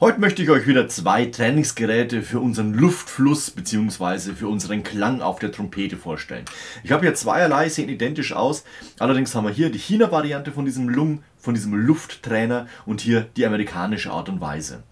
Heute möchte ich euch wieder zwei Trainingsgeräte für unseren Luftfluss bzw. für unseren Klang auf der Trompete vorstellen. Ich habe hier zweierlei, sehen identisch aus. Allerdings haben wir hier die China-Variante von diesem Lufttrainer und hier die amerikanische Art und Weise.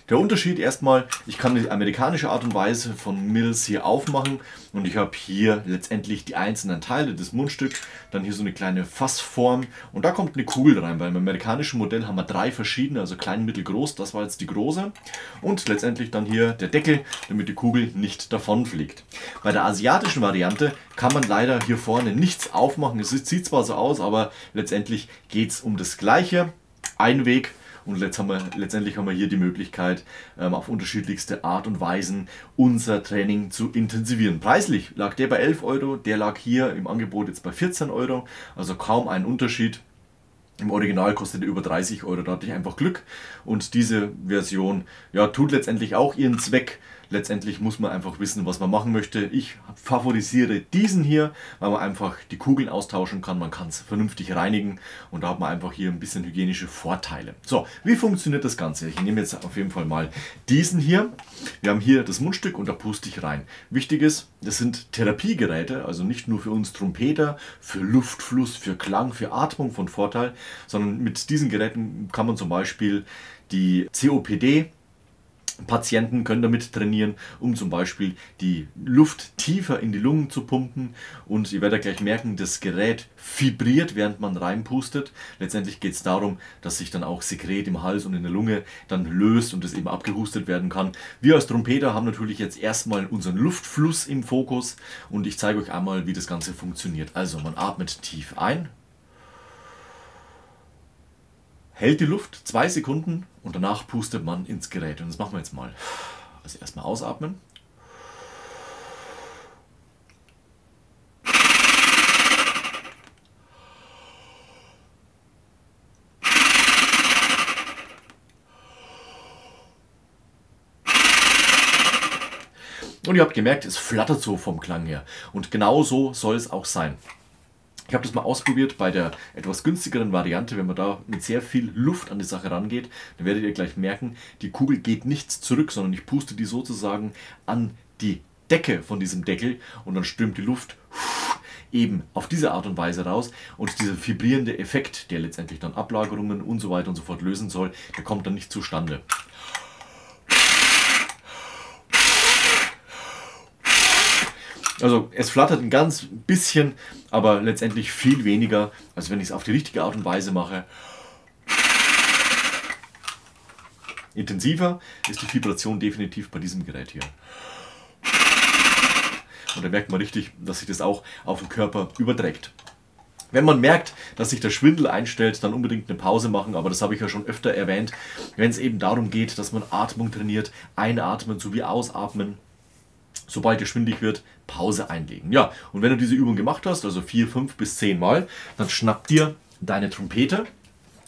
Der Unterschied erstmal, ich kann die amerikanische Art und Weise von Mills hier aufmachen und ich habe hier letztendlich die einzelnen Teile, das Mundstück, dann hier so eine kleine Fassform und da kommt eine Kugel rein. Beim amerikanischen Modell haben wir drei verschiedene, also klein, mittel, groß, das war jetzt die große und letztendlich dann hier der Deckel, damit die Kugel nicht davon fliegt. Bei der asiatischen Variante kann man leider hier vorne nichts aufmachen, es sieht zwar so aus, aber letztendlich geht es um das Gleiche, Einweg. Und letztendlich haben wir hier die Möglichkeit, auf unterschiedlichste Art und Weisen unser Training zu intensivieren. Preislich lag der bei 11 Euro, der lag hier im Angebot jetzt bei 14 Euro, also kaum ein Unterschied. Im Original kostet er über 30 Euro, da hatte ich einfach Glück. Und diese Version tut letztendlich auch ihren Zweck. Letztendlich muss man einfach wissen, was man machen möchte. Ich favorisiere diesen hier, weil man einfach die Kugeln austauschen kann. Man kann es vernünftig reinigen und da hat man einfach hier ein bisschen hygienische Vorteile. So, wie funktioniert das Ganze? Ich nehme jetzt auf jeden Fall mal diesen hier. Wir haben hier das Mundstück und da puste ich rein. Wichtig ist, das sind Therapiegeräte, also nicht nur für uns Trompeter, für Luftfluss, für Klang, für Atmung von Vorteil, sondern mit diesen Geräten kann man zum Beispiel die COPD Patienten können damit trainieren, um zum Beispiel die Luft tiefer in die Lungen zu pumpen und ihr werdet gleich merken, das Gerät vibriert, während man reinpustet. Letztendlich geht es darum, dass sich dann auch Sekret im Hals und in der Lunge dann löst und es eben abgehustet werden kann. Wir als Trompeter haben natürlich jetzt erstmal unseren Luftfluss im Fokus und ich zeige euch einmal, wie das Ganze funktioniert. Also man atmet tief ein, hält die Luft 2 Sekunden und danach pustet man ins Gerät. Und das machen wir jetzt mal. Also erstmal ausatmen. Und ihr habt gemerkt, es flattert so vom Klang her. Und genau so soll es auch sein. Ich habe das mal ausprobiert bei der etwas günstigeren Variante. Wenn man da mit sehr viel Luft an die Sache rangeht, dann werdet ihr gleich merken, die Kugel geht nichts zurück, sondern ich puste die sozusagen an die Decke von diesem Deckel und dann strömt die Luft eben auf diese Art und Weise raus und dieser vibrierende Effekt, der letztendlich dann Ablagerungen und so weiter und so fort lösen soll, der kommt dann nicht zustande. Also es flattert ein ganz bisschen, aber letztendlich viel weniger, als wenn ich es auf die richtige Art und Weise mache. Intensiver ist die Vibration definitiv bei diesem Gerät hier. Und da merkt man richtig, dass sich das auch auf den Körper überträgt. Wenn man merkt, dass sich der Schwindel einstellt, dann unbedingt eine Pause machen, aber das habe ich ja schon öfter erwähnt, wenn es eben darum geht, dass man Atmung trainiert, einatmen sowie ausatmen. Sobald es schwindig wird, Pause einlegen. Ja, und wenn du diese Übung gemacht hast, also 4, 5 bis 10 Mal, dann schnapp dir deine Trompete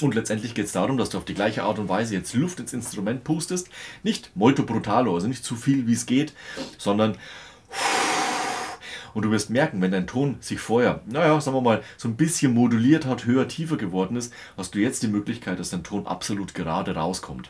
und letztendlich geht es darum, dass du auf die gleiche Art und Weise jetzt Luft ins Instrument pustest. Nicht molto brutalo, also nicht zu viel wie es geht, sondern und du wirst merken, wenn dein Ton sich vorher, sagen wir mal, so ein bisschen moduliert hat, höher, tiefer geworden ist, hast du jetzt die Möglichkeit, dass dein Ton absolut gerade rauskommt.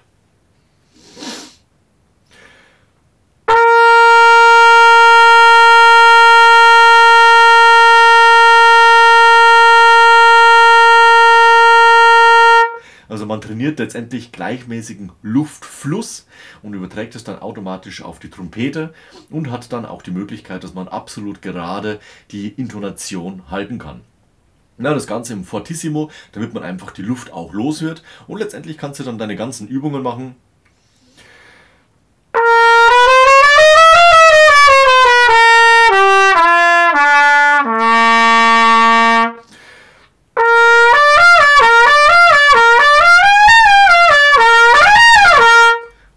Also man trainiert letztendlich gleichmäßigen Luftfluss und überträgt es dann automatisch auf die Trompete und hat dann auch die Möglichkeit, dass man absolut gerade die Intonation halten kann. Das Ganze im Fortissimo, damit man einfach die Luft auch los wird und letztendlich kannst du dann deine ganzen Übungen machen.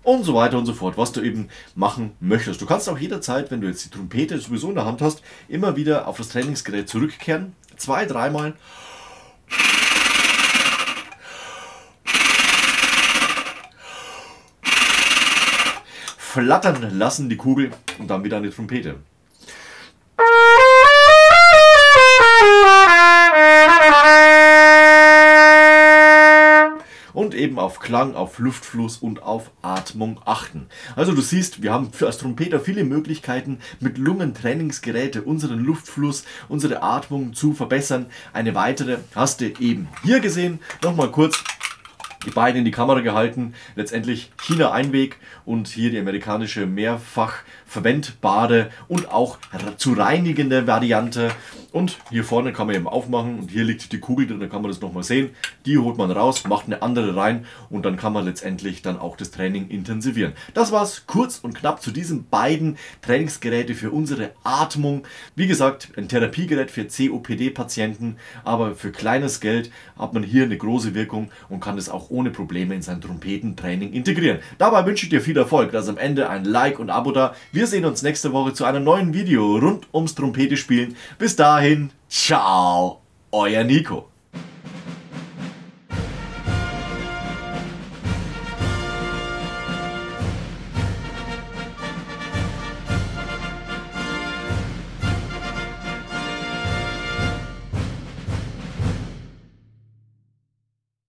Und so weiter und so fort, was du eben machen möchtest. Du kannst auch jederzeit, wenn du jetzt die Trompete sowieso in der Hand hast, immer wieder auf das Trainingsgerät zurückkehren. 2-, 3 Mal. Flattern lassen die Kugel und dann wieder an die Trompete. Und eben auf Klang, auf Luftfluss und auf Atmung achten. Also du siehst, wir haben als Trompeter viele Möglichkeiten, mit Lungentrainingsgeräte unseren Luftfluss, unsere Atmung zu verbessern. Eine weitere hast du eben hier gesehen. Nochmal kurz die Beine in die Kamera gehalten. Letztendlich China-Einweg und hier die amerikanische mehrfach verwendbare und auch zu reinigende Variante. Und hier vorne kann man eben aufmachen und hier liegt die Kugel drin, da kann man das nochmal sehen. Die holt man raus, macht eine andere rein und dann kann man letztendlich dann auch das Training intensivieren. Das war's kurz und knapp zu diesen beiden Trainingsgeräte für unsere Atmung. Wie gesagt, ein Therapiegerät für COPD-Patienten, aber für kleines Geld hat man hier eine große Wirkung und kann es auch ohne Probleme in sein Trompetentraining integrieren. Dabei wünsche ich dir viel Erfolg, also am Ende ein Like und Abo da. Wir sehen uns nächste Woche zu einem neuen Video rund ums Trompete spielen. Bis dahin, ciao, euer Nico.